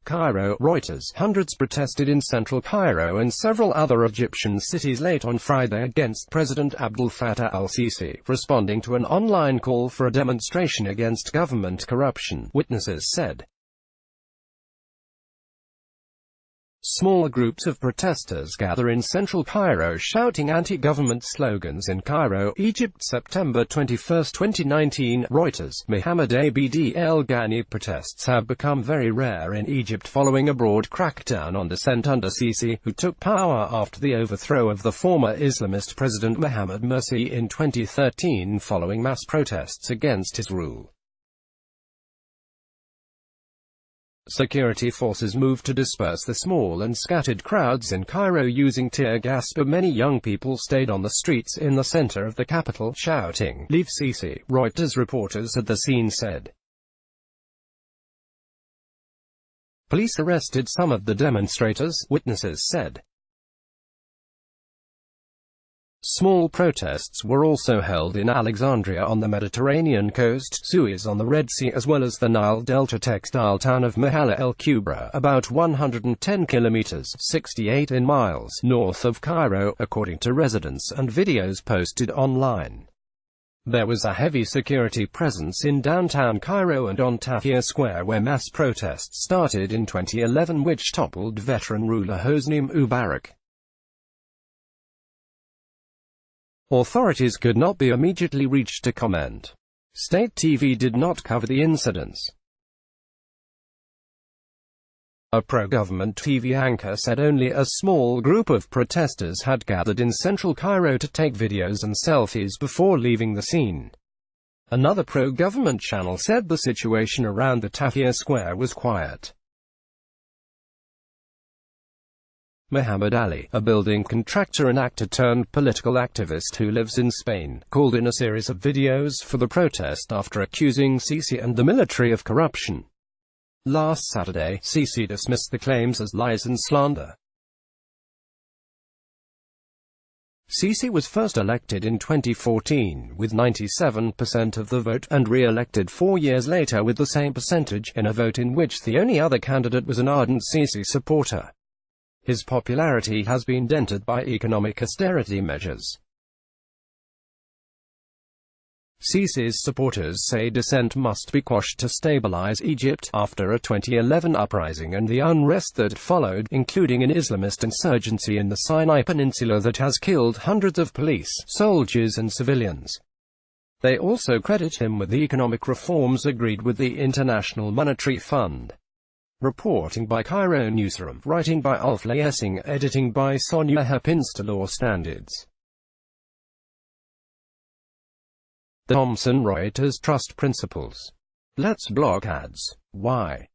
Cairo, Reuters. Hundreds protested in central Cairo and several other Egyptian cities late on Friday against President Abdel Fattah al-Sisi, responding to an online call for a demonstration against government corruption, witnesses said. Small groups of protesters gather in central Cairo shouting anti-government slogans in Cairo, Egypt, September 21, 2019, Reuters. Mohammed Abd el-Ghani. Protests have become very rare in Egypt following a broad crackdown on dissent under Sisi, who took power after the overthrow of the former Islamist President Mohamed Morsi in 2013 following mass protests against his rule. Security forces moved to disperse the small and scattered crowds in Cairo using tear gas, but many young people stayed on the streets in the center of the capital, shouting, "Leave Sisi," Reuters reporters at the scene said. Police arrested some of the demonstrators, witnesses said. Small protests were also held in Alexandria on the Mediterranean coast, Suez on the Red Sea, as well as the Nile Delta textile town of Mahalla el-Kubra, about 110 kilometers (68 miles) north of Cairo, according to residents and videos posted online. There was a heavy security presence in downtown Cairo and on Tahrir Square, where mass protests started in 2011 which toppled veteran ruler Hosni Mubarak. Authorities could not be immediately reached to comment. State TV did not cover the incidents. A pro-government TV anchor said only a small group of protesters had gathered in central Cairo to take videos and selfies before leaving the scene. Another pro-government channel said the situation around the Tahrir Square was quiet. Muhammad Ali, a building contractor and actor-turned-political activist who lives in Spain, called in a series of videos for the protest after accusing Sisi and the military of corruption. Last Saturday, Sisi dismissed the claims as lies and slander. Sisi was first elected in 2014 with 97% of the vote, and re-elected 4 years later with the same percentage, in a vote in which the only other candidate was an ardent Sisi supporter. His popularity has been dented by economic austerity measures. Sisi's supporters say dissent must be quashed to stabilize Egypt, after a 2011 uprising and the unrest that followed, including an Islamist insurgency in the Sinai Peninsula that has killed hundreds of police, soldiers and civilians. They also credit him with the economic reforms agreed with the International Monetary Fund. Reporting by Cairo Newsroom, writing by Ulf Laessing, editing by Sonia Hapinsta. Law Standards. The Thomson Reuters Trust Principles. Let's block ads. Why?